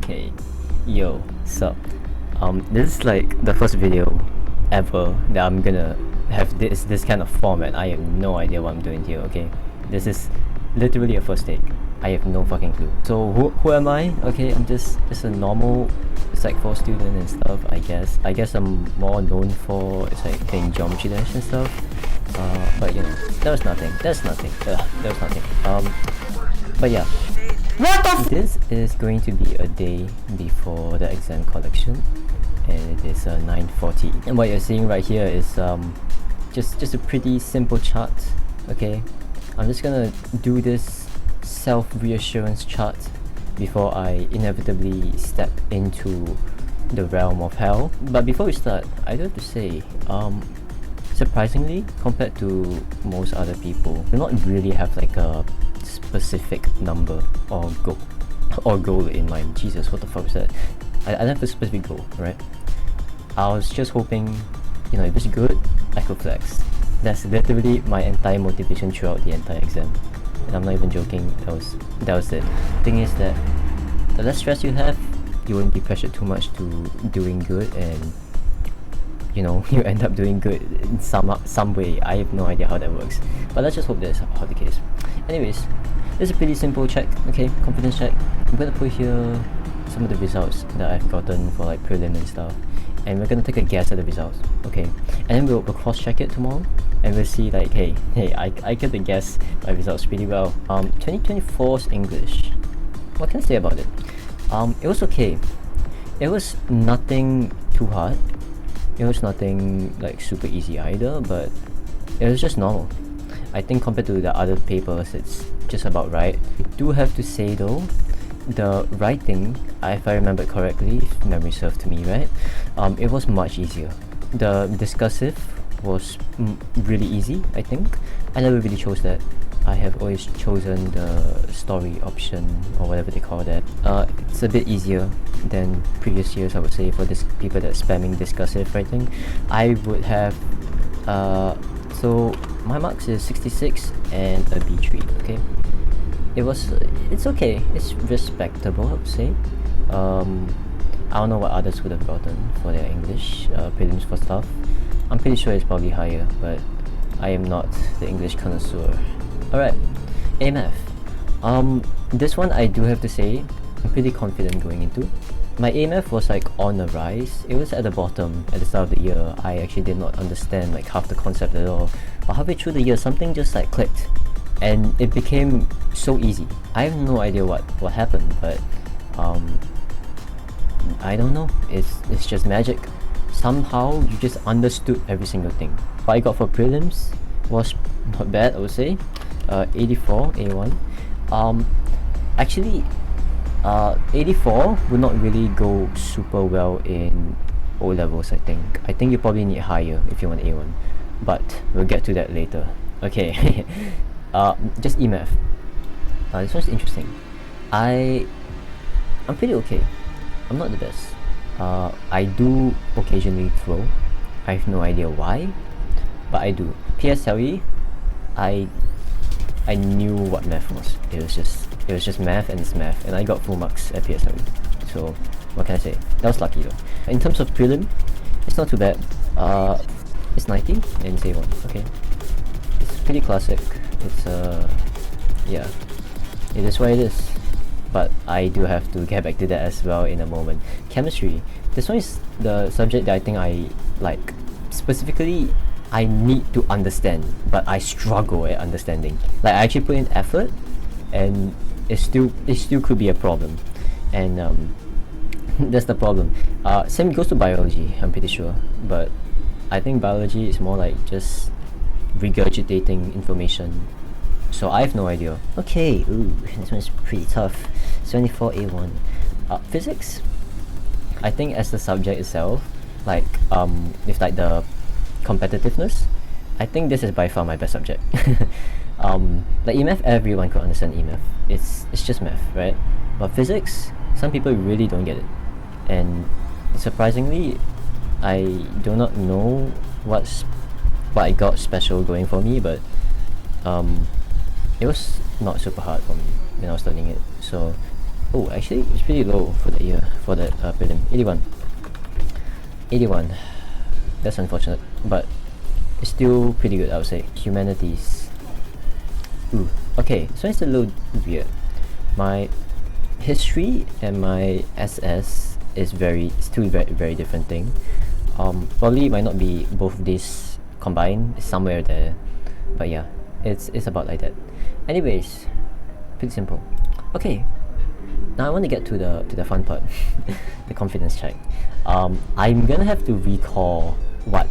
Okay, yo, sup? This is like the first video ever that I'm gonna have this kind of format. I have no idea what I'm doing here. Okay, this is literally a first take. I have no fucking clue. So who am I? Okay, I'm just a normal Sec 4 student and stuff. I guess I'm more known for like playing Geometry Dash and stuff. But you know, that was nothing. That was nothing. But yeah. What the This is going to be a day before the exam collection, and it is 9:40. And what you're seeing right here is just a pretty simple chart. Okay, I'm just gonna do this self-reassurance chart before I inevitably step into the realm of hell. But before we start, I do have to say, surprisingly, compared to most other people, do not really have like a specific number or goal in mind. Jesus, what the fuck was that? I don't have a specific goal, right? I was just hoping, you know, if it's good, I could flex. That's literally my entire motivation throughout the entire exam, and I'm not even joking. That was it. Thing is that the less stress you have, you won't be pressured too much to doing good, and you know, you end up doing good in some way. I have no idea how that works, but let's just hope that's how the case. Anyways, this is a pretty simple check. Okay, confidence check. I'm gonna put here some of the results that I've gotten for like prelim and stuff, and we're gonna take a guess at the results. Okay, and then we'll cross-check it tomorrow, and we'll see like, hey, I get to guess my results pretty well. 2024's English. What can I say about it? It was okay. It was nothing too hard. It was nothing like super easy either, but it was just normal. I think compared to the other papers, it's just about right. I do have to say though, the writing, if I remember correctly, if memory served to me right, it was much easier. The discursive was really easy, I think. I never really chose that. I have always chosen the story option, or whatever they call that. It's a bit easier than previous years, I would say, for this people that spamming discursive writing. I would have so my marks is 66 and a B3. Okay, it's okay, it's respectable, I would say. I don't know what others would have gotten for their English prelims for stuff. I'm pretty sure it's probably higher, but I am not the English connoisseur. Alright, AMF. This one I do have to say, I'm pretty confident going into. My AMF was like on the rise. It was at the bottom at the start of the year. I actually did not understand like half the concept at all. But halfway through the year, something just like clicked, and it became so easy. I have no idea what happened, but I don't know. It's just magic. Somehow you just understood every single thing. What I got for prelims was not bad, I would say. 84 A1. Actually, 84 would not really go super well in O levels. I think you probably need higher if you want A1, but we'll get to that later. Okay. Just EMF. This one's interesting. I'm pretty okay. I'm not the best. I do occasionally throw. I have no idea why, but I do. PSLE, I knew what math was. It was just math, and it's math, and I got full marks at PSLE. So what can I say? That was lucky though. In terms of prelim, it's not too bad. It's 90 and it's A1. Okay, it's pretty classic. It's yeah, it is what it is. But I do have to get back to that as well in a moment. Chemistry. This one is the subject that I think I like. Specifically, I need to understand, but I struggle at understanding. Like I actually put in effort, and it still could be a problem, and that's the problem. Same goes to biology, I'm pretty sure, but I think biology is more like just regurgitating information. So I have no idea. Okay, ooh, this one's pretty tough. 74 A1. Physics. I think as the subject itself, like with like the competitiveness, I think this is by far my best subject. Like EMF, everyone could understand EMF. It's just math, right? But physics, some people really don't get it, and surprisingly, I do not know what I got special going for me, but it was not super hard for me when I was studying it. So Oh, actually, it's pretty low for the year, for the prelim. 81. 81. That's unfortunate, but it's still pretty good, I would say. Humanities. Ooh, okay, so it's a little weird. My history and my SS is two very different thing. Probably it might not be both of these combined, it's somewhere there, but yeah, it's about like that. Anyways, pretty simple. Okay, now I want to get to the fun part, the confidence check. I'm gonna have to recall what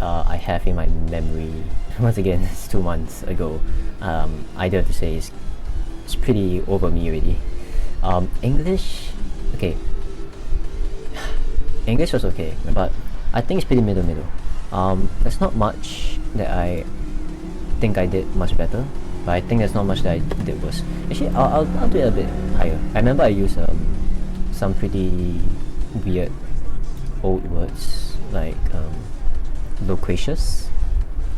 I have in my memory. Once again, it's 2 months ago. I dare to say it's pretty over me already. English, okay. English was okay, but I think it's pretty middle. There's not much that I think I did much better, but I think there's not much that I did worse. Actually, I'll do it a bit higher. I remember I used some pretty weird old words like loquacious.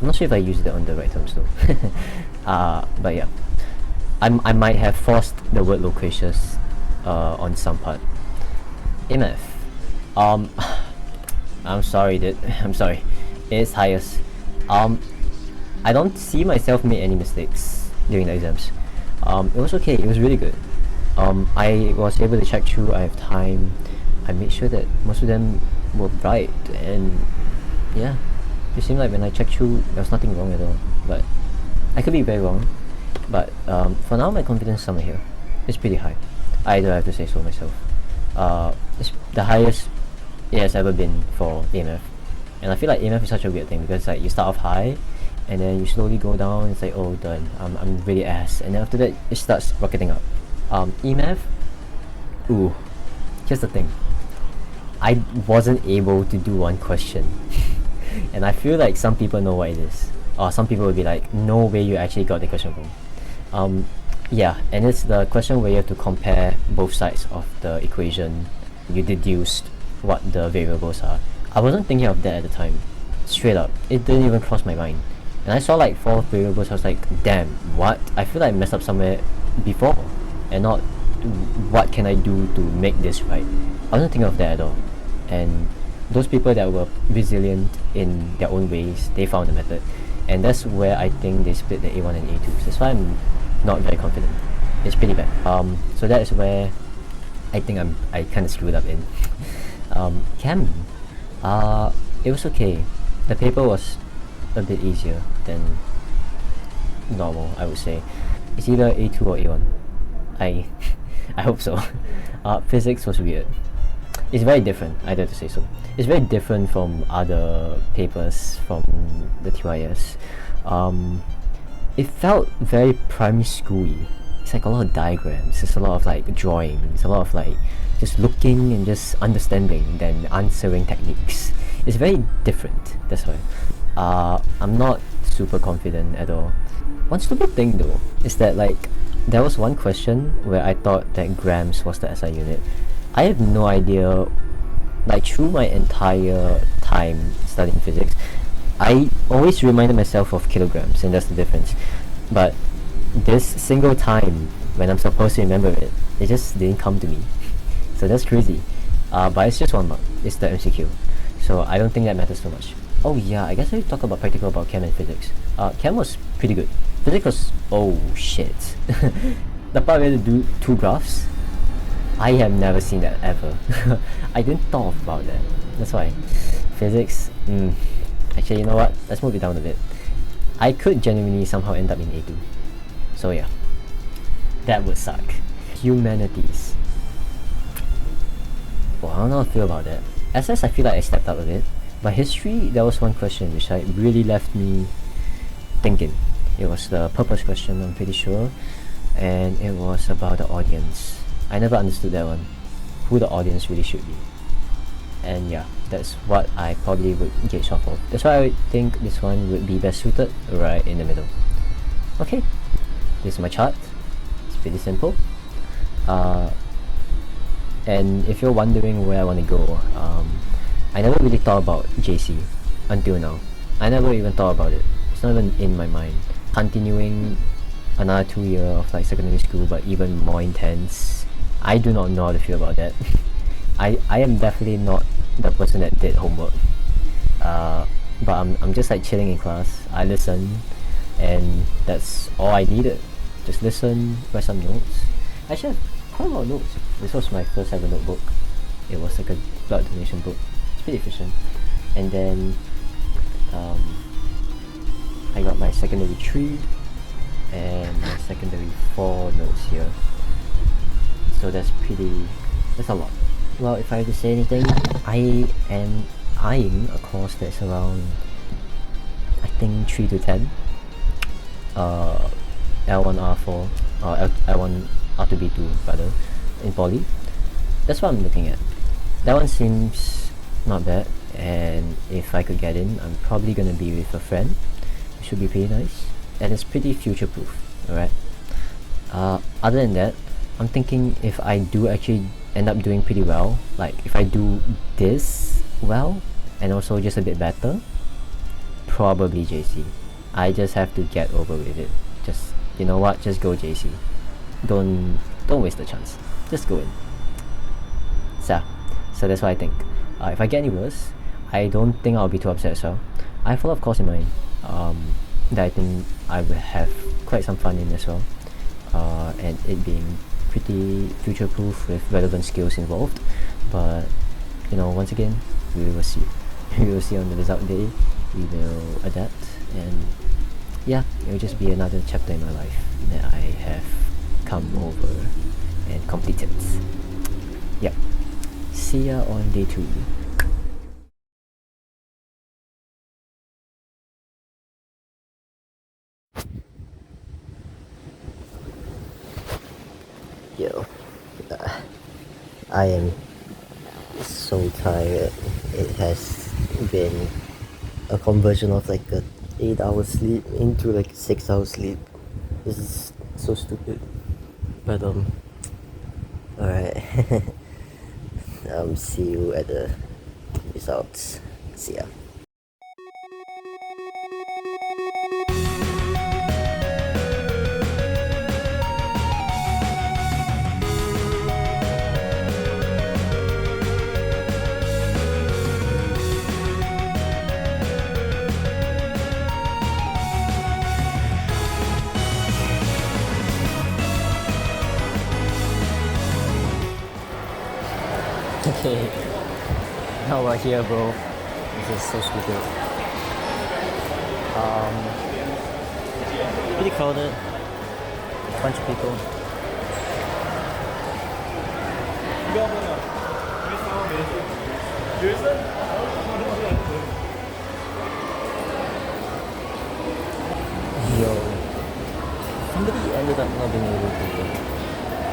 I'm not sure if I used it on the right terms though. But yeah, I might have forced the word loquacious on some part. MF. I'm sorry, dude. I'm sorry. It's highest. I don't see myself make any mistakes during the exams. It was okay. It was really good. I was able to check through. I have time. I made sure that most of them were right, and yeah, it seemed like when I checked through, there was nothing wrong at all. But I could be very wrong. But for now, my confidence somewhere here. It's pretty high. I do have to say so myself. It's the highest it has ever been for AMF, and I feel like AMF is such a weird thing because like you start off high, and then you slowly go down. It's like, oh, done. I'm really ass, and then after that it starts rocketing up. EMF. Ooh, here's the thing. I wasn't able to do one question, and I feel like some people know what it is, or some people will be like, no way you actually got the question wrong. Yeah, and it's the question where you have to compare both sides of the equation. You deduced what the variables are. I wasn't thinking of that at the time. Straight up, it didn't even cross my mind. And I saw like 4 variables. I was like, damn, what? I feel like I messed up somewhere before, and not what can I do to make this right. I wasn't thinking of that at all. And those people that were resilient in their own ways, they found the method, and that's where I think they split the A1 and A2. That's why I'm not very confident. It's pretty bad. So that is where I think I kind of screwed up in. Chem, it was okay. The paper was a bit easier than normal, I would say. It's either A2 or A1. I hope so. Physics was weird. It's very different, I dare to say so. It's very different from other papers from the TYS. It felt very primary school-y. It's like a lot of diagrams, it's a lot of like drawings, a lot of like just looking and just understanding than answering techniques. It's very different, that's why. I'm not super confident at all. One stupid thing though is that like there was one question where I thought that grams was the SI unit. I have no idea. Like through my entire time studying physics, I always reminded myself of kilograms, and that's the difference. But this single time when I'm supposed to remember it, it just didn't come to me. So that's crazy. But it's just 1 mark. It's the MCQ. So I don't think that matters so much. Oh yeah, I guess I talk about practical about chem and physics. Chem was pretty good. Physics was, oh shit. The part where to do 2 graphs, I have never seen that ever. I didn't thought about that. That's why. Physics, actually, you know what? Let's move it down a bit. I could genuinely somehow end up in A2. So yeah, that would suck. Humanities. Well, I don't know how I feel about that. SS, I feel like I stepped up a bit. But history, there was one question which like really left me thinking. It was the purpose question, I'm pretty sure, and it was about the audience. I never understood that one, who the audience really should be. And yeah, that's what I probably would gauge off of. That's why I would think this one would be best suited right in the middle. Okay, this is my chart. It's pretty simple. And if you're wondering where I want to go, I never really thought about JC until now. I never even thought about it. It's not even in my mind. Continuing another 2 years of like secondary school, but even more intense I do not know how to feel about that. I am definitely not the person that did homework. But I'm just like chilling in class. I listen, and that's all I needed. Just listen, write some notes. Actually, I have quite a lot of notes. This was my first ever notebook. It was like a blood donation book. It's pretty efficient. And then I got my secondary 3 and my secondary 4 notes here. So that's a lot. Well, if I have to say anything, I am eyeing a course that's around, I think, 3 to 10. L1R4 or L1 R2B2 rather, in poly. That's what I'm looking at. That one seems not bad, and if I could get in, I'm probably gonna be with a friend. It should be pretty nice, and it's pretty future-proof. Alright. Other than that, I'm thinking if I do actually end up doing pretty well, like if I do this well and also just a bit better, probably JC. I just have to get over with it. Just, you know what, just go JC. Don't waste the chance. Just go in. So that's what I think. If I get any worse, I don't think I'll be too upset as well. I have a lot of course in mind that I think I will have quite some fun in as well, and it being pretty future-proof with relevant skills involved. But you know, once again, we will see. We will see on the result day. We will adapt, and yeah, it will just be another chapter in my life that I have come over and completed. Yep. See ya on day 2. Yo, I am so tired. It has been a conversion of like a 8-hour sleep into like 6-hour sleep. This is so stupid. But alright. See you at the results. See ya. Okay, now we're here, bro. This is so stupid. Pretty crowded. Bunch of people. Yo, somebody ended up not being able to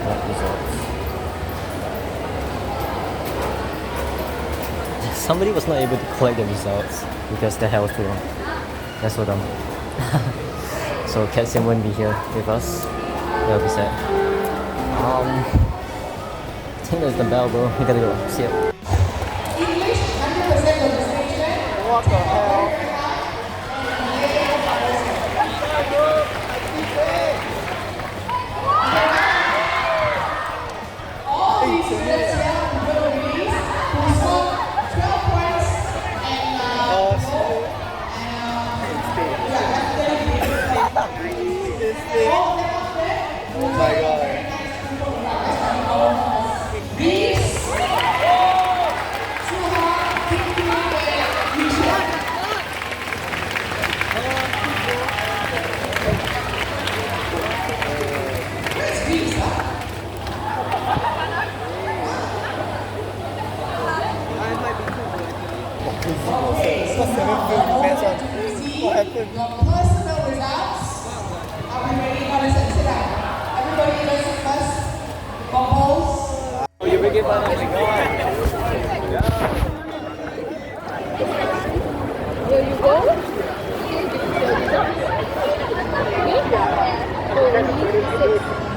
get results. Somebody was not able to collect the results because the hell was too long. That's so dumb. So Cat won't be here with us. That'll be sad. I think there's the bell, bro. We gotta go. See ya. English 100% registration. What the hell? All these students here will release who scored 12 points and oh my god. Your personal results. Are we ready? Now let's sit down. Everybody, let's first compose. Oh, you bring it back, oh my god. Will you go?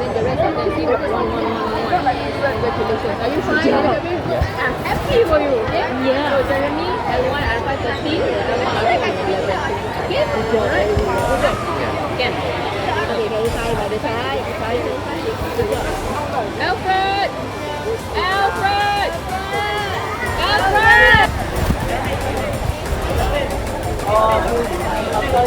Then the rest of them see what congratulations. Are you fine? Yeah. I'm happy for you. Yeah. So Jeremy, L1 Alpha 13, L1 Alpha 11. Okay? Good job. Okay. Okay, very side by the side. Side. Good job. Alfred! Okay,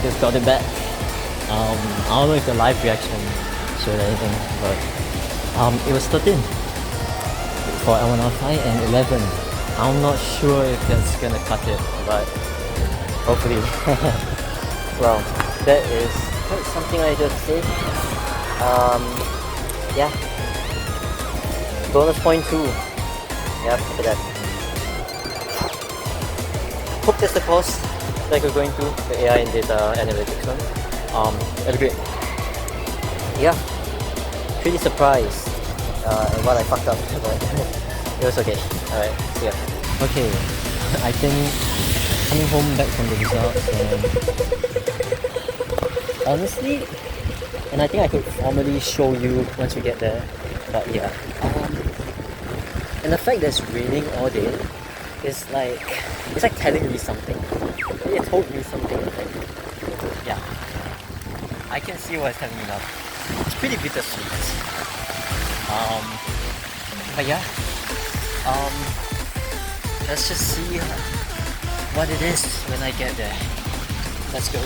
just got it back. I don't know if the live reaction showed anything, but it was 13 for L1R5 and 11. I'm not sure if that's gonna cut it, but hopefully. Well, that's something I just did. Yeah. Bonus point 2. Yep, look at that. Hope that's the course that we're going through, the AI and data analytics one. It was great. Yeah, pretty surprised at what I fucked up, but it was okay. Alright, see ya. Okay, I think coming home back from the results, and honestly, and I think I could formally show you once we get there, but yeah. And the fact that it's raining all day is like, it's like telling me something. It told me something, like, yeah. I can see what it's telling me now. It's pretty bittersweet. But yeah. Let's just see what it is when I get there. Let's go.